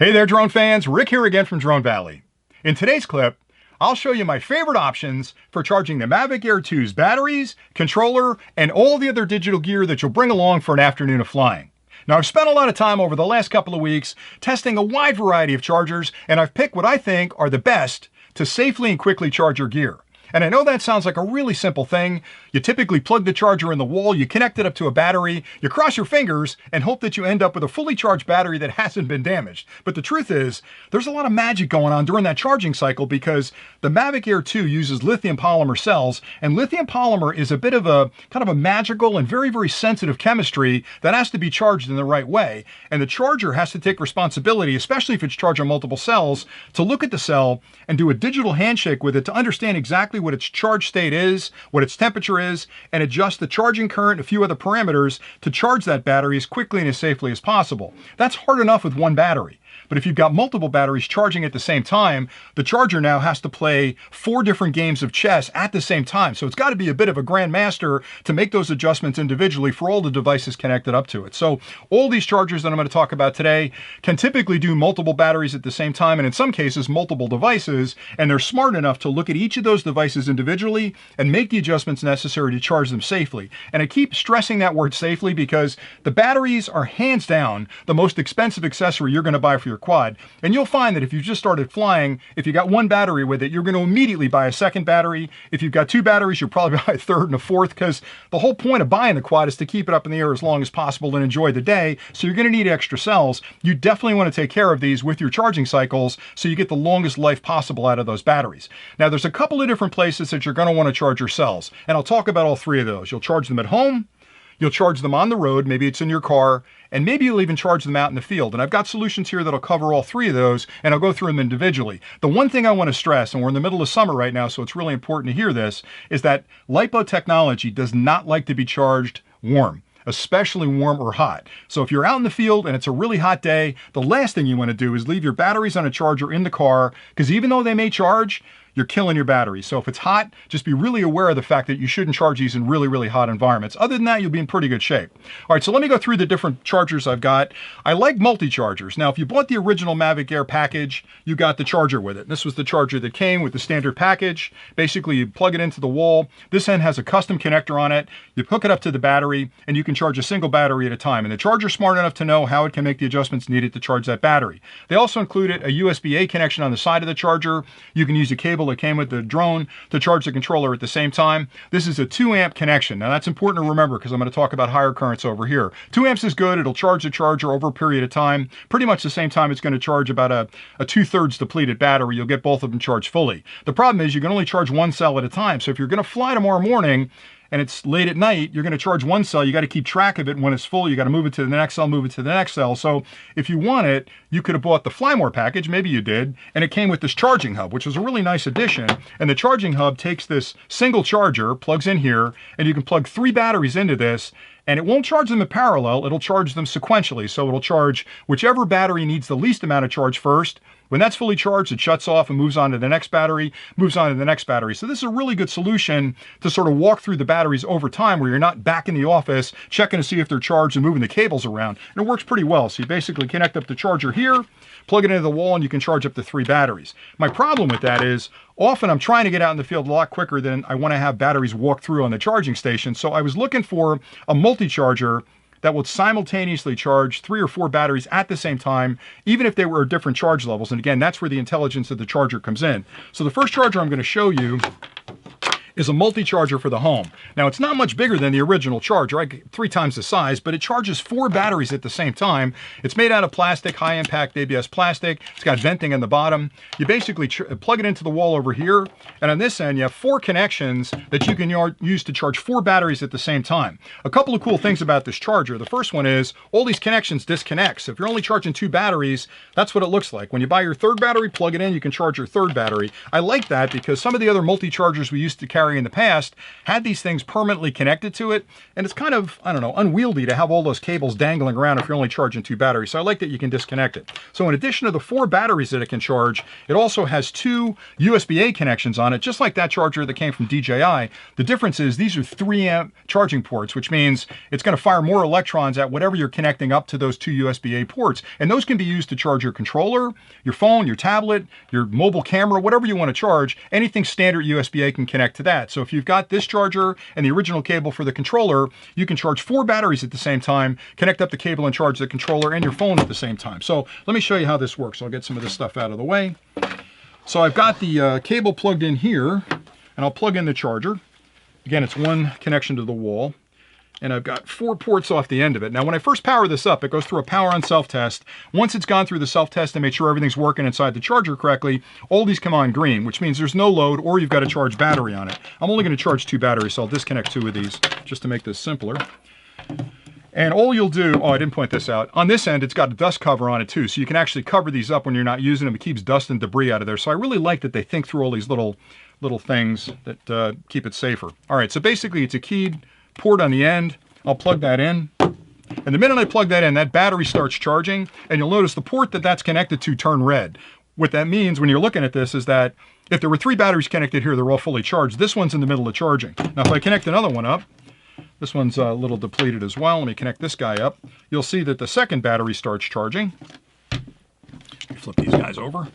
Hey there, drone fans. Rick here again from Drone Valley. In today's clip, I'll show you my favorite options for charging the Mavic Air 2's batteries, controller, and all the other digital gear that you'll bring along for an afternoon of flying. Now, I've spent a lot of time over the last couple of weeks testing a wide variety of chargers, and I've picked what I think are the best to safely and quickly charge your gear. And I know that sounds like a really simple thing. You typically plug the charger in the wall, you connect it up to a battery, you cross your fingers and hope that you end up with a fully charged battery that hasn't been damaged. But the truth is, there's a lot of magic going on during that charging cycle because the Mavic Air 2 uses lithium polymer cells, and lithium polymer is a bit of a kind of a magical and very, very sensitive chemistry that has to be charged in the right way. And the charger has to take responsibility, especially if it's charged on multiple cells, to look at the cell and do a digital handshake with it to understand exactly what its charge state is, what its temperature is, and adjust the charging current and a few other parameters to charge that battery as quickly and as safely as possible. That's hard enough with one battery. But if you've got multiple batteries charging at the same time, the charger now has to play 4 different games of chess at the same time. So it's got to be a bit of a grandmaster to make those adjustments individually for all the devices connected up to it. So all these chargers that I'm going to talk about today can typically do multiple batteries at the same time, and in some cases multiple devices, and they're smart enough to look at each of those devices individually and make the adjustments necessary to charge them safely. And I keep stressing that word safely because the batteries are hands down the most expensive accessory you're going to buy for your quad. And you'll find that if you just started flying, if you got one battery with it, you're going to immediately buy a second battery. If you've got 2 batteries, you'll probably buy a third and a fourth, because the whole point of buying the quad is to keep it up in the air as long as possible and enjoy the day. So you're going to need extra cells. You definitely want to take care of these with your charging cycles so you get the longest life possible out of those batteries. Now, there's a couple of different places that you're going to want to charge your cells, and I'll talk about all 3 of those. You'll charge them at home, you'll charge them on the road, maybe it's in your car, and maybe you'll even charge them out in the field. And I've got solutions here that'll cover all 3 of those, and I'll go through them individually. The one thing I want to stress, and we're in the middle of summer right now, so it's really important to hear this, is that LiPo technology does not like to be charged warm, especially warm or hot. So if you're out in the field and it's a really hot day, the last thing you want to do is leave your batteries on a charger in the car, because even though they may charge, you're killing your battery. So if it's hot, just be really aware of the fact that you shouldn't charge these in really, really hot environments. Other than that, you'll be in pretty good shape. All right, so let me go through the different chargers I've got. I like multi-chargers. Now, if you bought the original Mavic Air package, you got the charger with it. This was the charger that came with the standard package. Basically, you plug it into the wall. This end has a custom connector on it. You hook it up to the battery, and you can charge a single battery at a time. And the charger's smart enough to know how it can make the adjustments needed to charge that battery. They also included a USB-A connection on the side of the charger. You can use a cable that came with the drone to charge the controller at the same time. This is a 2 amp connection. Now, that's important to remember because I'm going to talk about higher currents over here. 2 amps is good. It'll charge the charger over a period of time. Pretty much the same time it's going to charge about a 2/3 depleted battery. You'll get both of them charged fully. The problem is you can only charge one cell at a time. So if you're going to fly tomorrow morning and it's late at night, you're going to charge one cell. You got to keep track of it. When it's full, you got to move it to the next cell, move it to the next cell. So if you want it, you could have bought the Fly More package, maybe you did, and it came with this charging hub, which was a really nice addition. And the charging hub takes this single charger, plugs in here, and you can plug 3 batteries into this, and it won't charge them in parallel, it'll charge them sequentially. So it'll charge whichever battery needs the least amount of charge first. When that's fully charged, it shuts off and moves on to the next battery, moves on to the next battery. So this is a really good solution to sort of walk through the batteries over time where you're not back in the office checking to see if they're charged and moving the cables around. And it works pretty well. So you basically connect up the charger here, plug it into the wall, and you can charge up to 3 batteries. My problem with that is often I'm trying to get out in the field a lot quicker than I want to have batteries walk through on the charging station. So I was looking for a multi-charger that would simultaneously charge 3 or 4 batteries at the same time, even if they were different charge levels. And again, that's where the intelligence of the charger comes in. So the first charger I'm going to show you is a multi-charger for the home. Now, it's not much bigger than the original charger, 3 times the size, but it charges 4 batteries at the same time. It's made out of plastic, high-impact ABS plastic. It's got venting on the bottom. You basically plug it into the wall over here, and on this end, you have 4 connections that you can use to charge 4 batteries at the same time. A couple of cool things about this charger. The first one is all these connections disconnect. So if you're only charging 2 batteries, that's what it looks like. When you buy your 3rd battery, plug it in, you can charge your 3rd battery. I like that because some of the other multi-chargers we used to carry battery in the past had these things permanently connected to it, and it's kind of, I don't know, unwieldy to have all those cables dangling around if you're only charging 2 batteries. So I like that you can disconnect it. So in addition to the 4 batteries that it can charge, it also has 2 USB-A connections on it, just like that charger that came from DJI. The difference is these are 3-amp charging ports, which means it's going to fire more electrons at whatever you're connecting up to those 2 USB-A ports. And those can be used to charge your controller, your phone, your tablet, your mobile camera, whatever you want to charge. Anything standard USB-A can connect to that. So if you've got this charger and the original cable for the controller, you can charge 4 batteries at the same time, connect up the cable and charge the controller and your phone at the same time. So let me show you how this works. I'll get some of this stuff out of the way. So I've got the cable plugged in here, and I'll plug in the charger. Again, it's one connection to the wall, and I've got 4 ports off the end of it. Now, when I first power this up, it goes through a power on self-test. Once it's gone through the self-test and made sure everything's working inside the charger correctly, all these come on green, which means there's no load or you've got a charge battery on it. I'm only going to charge 2 batteries, so I'll disconnect 2 of these just to make this simpler. And all you'll do, oh, I didn't point this out. On this end, it's got a dust cover on it too, so you can actually cover these up when you're not using them. It keeps dust and debris out of there. So I really like that they think through all these little things that keep it safer. All right, so basically it's a keyed port on the end. I'll plug that in. And the minute I plug that in, that battery starts charging, and you'll notice the port that that's connected to turn red. What that means when you're looking at this is that if there were 3 batteries connected here, they're all fully charged. This one's in the middle of charging. Now, if I connect another one up, this one's a little depleted as well. Let me connect this guy up. You'll see that the second battery starts charging. Flip these guys over.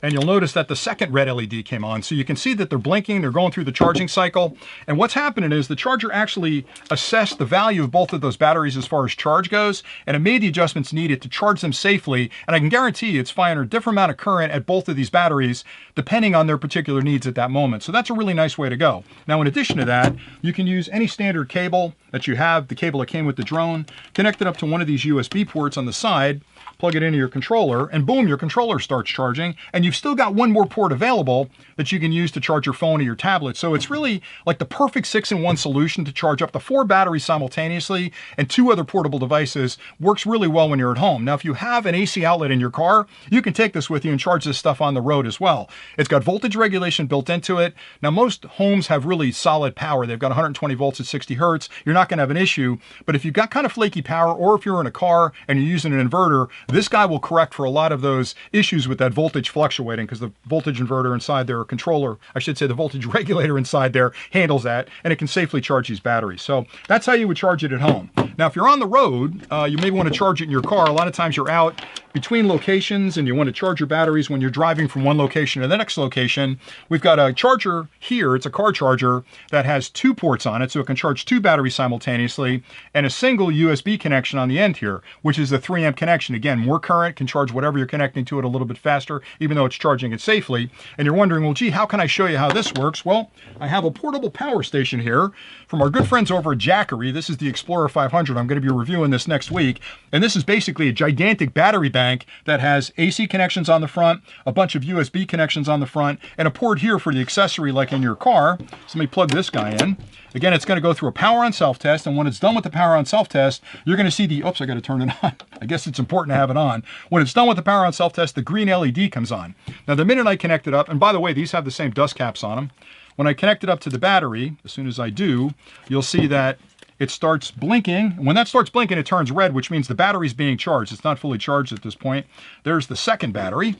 And you'll notice that the second red LED came on. So you can see that they're blinking, they're going through the charging cycle. And what's happening is the charger actually assessed the value of both of those batteries as far as charge goes, and it made the adjustments needed to charge them safely. And I can guarantee you it's firing a different amount of current at both of these batteries, depending on their particular needs at that moment. So that's a really nice way to go. Now, in addition to that, you can use any standard cable that you have, the cable that came with the drone, connect it up to one of these USB ports on the side, plug it into your controller, and boom, your controller starts charging, and you've still got one more port available that you can use to charge your phone or your tablet. So it's really like the perfect 6-in-1 solution to charge up to 4 batteries simultaneously and 2 other portable devices. Works really well when you're at home. Now, if you have an AC outlet in your car, you can take this with you and charge this stuff on the road as well. It's got voltage regulation built into it. Now, most homes have really solid power. They've got 120 volts at 60 hertz. You're not going to have an issue. But if you've got kind of flaky power, or if you're in a car and you're using an inverter, this guy will correct for a lot of those issues with that voltage fluctuating, because the voltage inverter inside there, or controller, I should say the voltage regulator inside there, handles that, and it can safely charge these batteries. So that's how you would charge it at home. Now, if you're on the road, you may want to charge it in your car. A lot of times you're out between locations and you want to charge your batteries when you're driving from one location to the next location. We've got a charger here. It's a car charger that has 2 ports on it, so it can charge 2 batteries simultaneously, and a single USB connection on the end here, which is a 3-amp connection. Again, more current, can charge whatever you're connecting to it a little bit faster, even though it's charging it safely. And you're wondering, well, gee, how can I show you how this works? Well, I have a portable power station here from our good friends over at Jackery. This is the Explorer 500. I'm going to be reviewing this next week. And this is basically a gigantic battery bank that has AC connections on the front, a bunch of USB connections on the front, and a port here for the accessory like in your car. So let me plug this guy in. Again, it's going to go through a power on self-test, and when it's done with the power on self-test, you're going to see the, oops, I got to turn it on. I guess it's important to have it on. When it's done with the power on self-test, the green LED comes on. Now, the minute I connect it up, and by the way, these have the same dust caps on them. When I connect it up to the battery, as soon as I do, you'll see that it starts blinking. When that starts blinking, it turns red, which means the battery's being charged. It's not fully charged at this point. There's the second battery.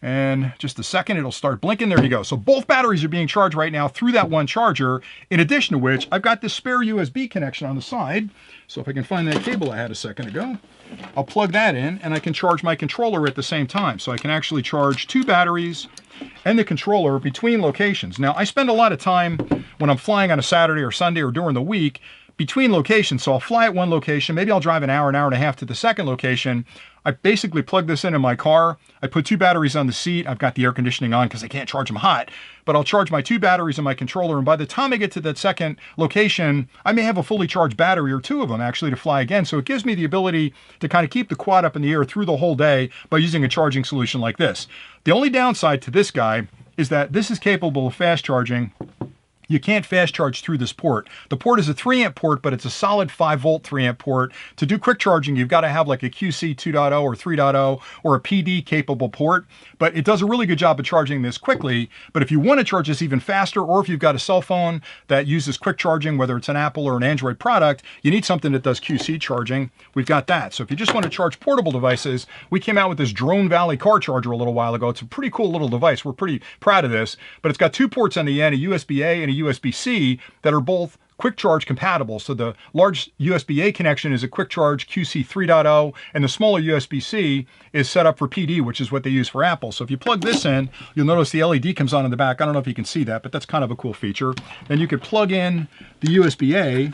And just a second, it'll start blinking. There you go. So both batteries are being charged right now through that one charger. In addition to which, I've got this spare USB connection on the side. So if I can find that cable I had a second ago, I'll plug that in and I can charge my controller at the same time. So I can actually charge 2 batteries and the controller between locations. Now, I spend a lot of time when I'm flying on a Saturday or Sunday or during the week between locations. So I'll fly at one location, maybe I'll drive an hour and a half to the second location. I basically plug this in my car. I put 2 batteries on the seat. I've got the air conditioning on because I can't charge them hot, but I'll charge my 2 batteries in my controller. And by the time I get to that second location, I may have a fully charged battery or 2 of them actually to fly again. So it gives me the ability to kind of keep the quad up in the air through the whole day by using a charging solution like this. The only downside to this guy is that this is capable of fast charging you can't fast charge through this port. The port is a 3 amp port, but it's a solid 5 volt 3 amp port. To do quick charging, you've got to have like a QC 2.0 or 3.0 or a PD capable port, but it does a really good job of charging this quickly. But if you want to charge this even faster, or if you've got a cell phone that uses quick charging, whether it's an Apple or an Android product, you need something that does QC charging. We've got that. So if you just want to charge portable devices, we came out with this Drone Valley car charger a little while ago. It's a pretty cool little device. We're pretty proud of this, but it's got 2 ports on the end, a USB-A and a USB-C that are both quick charge compatible. So the large USB-A connection is a quick charge QC 3.0, and the smaller USB-C is set up for PD, which is what they use for Apple. So if you plug this in, you'll notice the LED comes on in the back. I don't know if you can see that, but that's kind of a cool feature. Then you could plug in the USB-A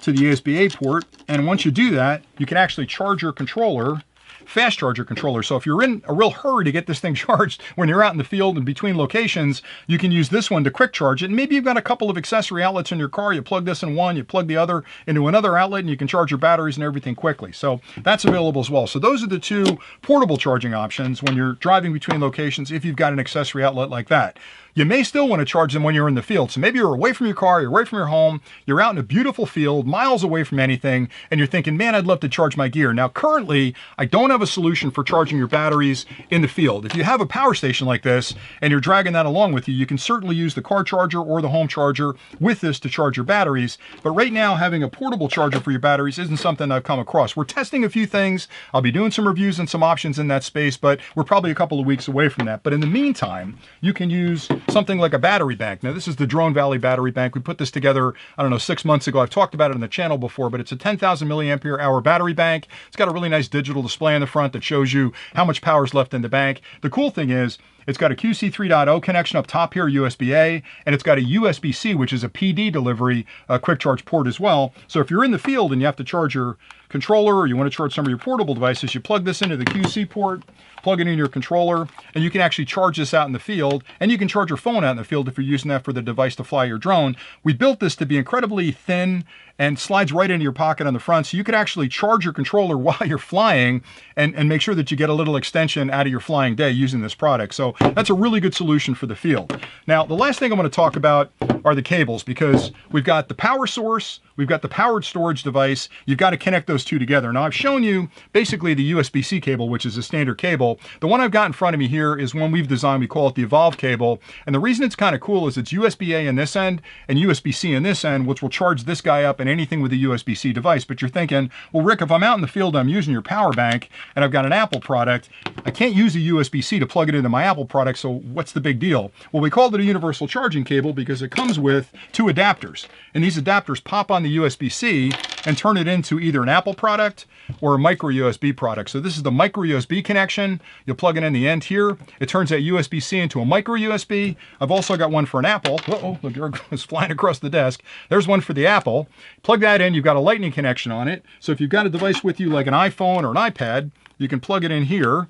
to the USB-A port, and once you do that, you can actually charge your controller, fast charger controller. So if you're in a real hurry to get this thing charged when you're out in the field and between locations, you can use this one to quick charge it. And maybe you've got a couple of accessory outlets in your car. You plug this in one, you plug the other into another outlet, and you can charge your batteries and everything quickly. So that's available as well. So those are the 2 portable charging options when you're driving between locations if you've got an accessory outlet like that. You may still want to charge them when you're in the field. So maybe you're away from your car, you're away from your home, you're out in a beautiful field, miles away from anything, and you're thinking, man, I'd love to charge my gear. Now, currently, I don't have a solution for charging your batteries in the field. If you have a power station like this and you're dragging that along with you, you can certainly use the car charger or the home charger with this to charge your batteries. But right now, having a portable charger for your batteries isn't something I've come across. We're testing a few things. I'll be doing some reviews and some options in that space, but we're probably a couple of weeks away from that. But in the meantime, you can use something like a battery bank. Now, this is the Drone Valley battery bank. We put this together, I don't know, 6 months ago. I've talked about it on the channel before, but it's a 10,000 milliampere hour battery bank. It's got a really nice digital display on the front that shows you how much power is left in the bank. The cool thing is, it's got a QC 3.0 connection up top here, USB-A, and it's got a USB-C, which is a PD delivery quick charge port as well. So if you're in the field and you have to charge your controller or you want to charge some of your portable devices, you plug this into the QC port, plug it in your controller, and you can actually charge this out in the field, and you can charge your phone out in the field if you're using that for the device to fly your drone. We built this to be incredibly thin and slides right into your pocket on the front, so you could actually charge your controller while you're flying and make sure that you get a little extension out of your flying day using this product. So that's a really good solution for the field. Now, the last thing I'm going to talk about are the cables, because we've got the power source, we've got the powered storage device. You've got to connect those 2 together. Now, I've shown you basically the USB-C cable, which is a standard cable. The one I've got in front of me here is one we've designed. We call it the Evolve cable. And the reason it's kind of cool is it's USB-A in this end and USB-C in this end, which will charge this guy up and anything with a USB-C device. But you're thinking, well, Rick, if I'm out in the field, I'm using your power bank and I've got an Apple product, I can't use a USB-C to plug it into my Apple product, so what's the big deal? Well, we called it a universal charging cable because it comes with 2 adapters. And these adapters pop on the USB-C and turn it into either an Apple product or a micro USB product. So this is the micro USB connection. You'll plug it in the end here. It turns that USB-C into a micro USB. I've also got one for an Apple. Uh-oh, look, there it goes flying across the desk. There's one for the Apple. Plug that in, you've got a lightning connection on it. So if you've got a device with you like an iPhone or an iPad, you can plug it in here,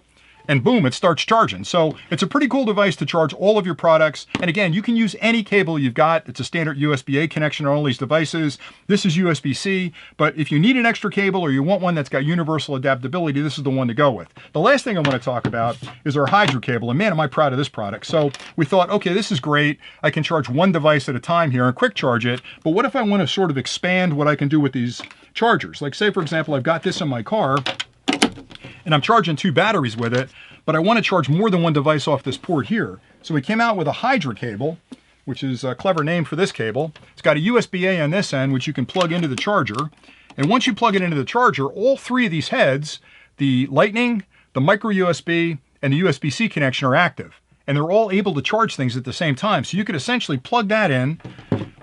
and boom, it starts charging. So it's a pretty cool device to charge all of your products. And again, you can use any cable you've got. It's a standard USB-A connection on all these devices. This is USB-C, but if you need an extra cable or you want one that's got universal adaptability, this is the one to go with. The last thing I want to talk about is our Hydra cable. And man, am I proud of this product. So we thought, okay, this is great. I can charge one device at a time here and quick charge it. But what if I want to sort of expand what I can do with these chargers? Like say, for example, I've got this in my car, and I'm charging 2 batteries with it, but I want to charge more than one device off this port here. So we came out with a Hydra cable, which is a clever name for this cable. It's got a USB-A on this end, which you can plug into the charger. And once you plug it into the charger, all 3 of these heads, the Lightning, the micro USB, and the USB-C connection are active. And they're all able to charge things at the same time. So you could essentially plug that in,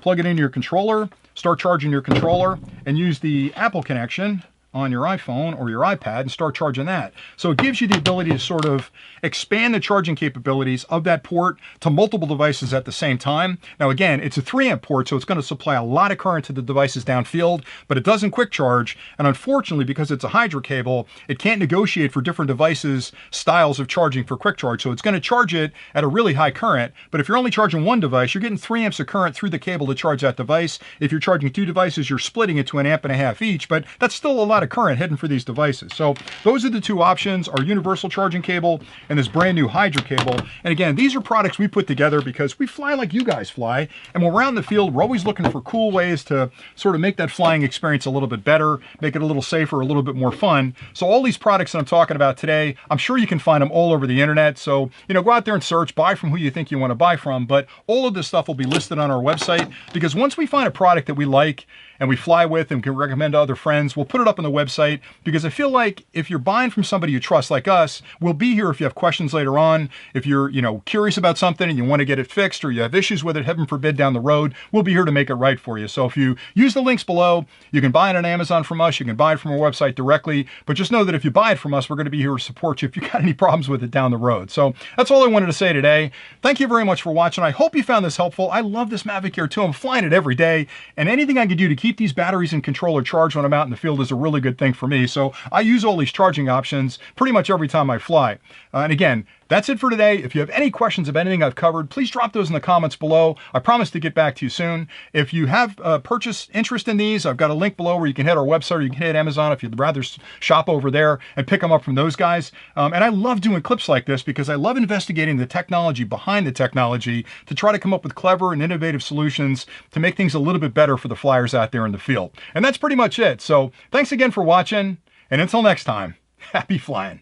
plug it into your controller, start charging your controller, and use the Apple connection on your iPhone or your iPad and start charging that. So it gives you the ability to sort of expand the charging capabilities of that port to multiple devices at the same time. Now again, it's a 3 amp port, so it's going to supply a lot of current to the devices downfield, but it doesn't quick charge. And unfortunately, because it's a Hydra cable, it can't negotiate for different devices' styles of charging for quick charge. So it's going to charge it at a really high current, but if you're only charging one device, you're getting 3 amps of current through the cable to charge that device. If you're charging 2 devices, you're splitting it to 1.5 amps each, but that's still a lot of of current heading for these devices. So those are the two options, our universal charging cable and this brand new Hydra cable. And again, these are products we put together because we fly like you guys fly. And when we're out in the field, we're always looking for cool ways to sort of make that flying experience a little bit better, make it a little safer, a little bit more fun. So all these products that I'm talking about today, I'm sure you can find them all over the internet. So, go out there and search, buy from who you think you want to buy from. But all of this stuff will be listed on our website, because once we find a product that we like and we fly with and can recommend to other friends, we'll put it up on the website, because I feel like if you're buying from somebody you trust like us, we'll be here if you have questions later on. If you're, curious about something and you want to get it fixed, or you have issues with it, heaven forbid, down the road, we'll be here to make it right for you. So if you use the links below, you can buy it on Amazon from us, you can buy it from our website directly, but just know that if you buy it from us, we're going to be here to support you if you got any problems with it down the road. So that's all I wanted to say today. Thank you very much for watching. I hope you found this helpful. I love this Mavic Air 2. I'm flying it every day, and anything I can do to keep these batteries and controller charged when I'm out in the field is a really good thing for me. So I use all these charging options pretty much every time I fly. And again, that's it for today. If you have any questions about anything I've covered, please drop those in the comments below. I promise to get back to you soon. If you have purchase interest in these, I've got a link below where you can hit our website, or you can hit Amazon if you'd rather shop over there and pick them up from those guys. And I love doing clips like this because I love investigating the technology behind the technology to try to come up with clever and innovative solutions to make things a little bit better for the flyers out there in the field. And that's pretty much it. So thanks again for watching, and until next time, happy flying.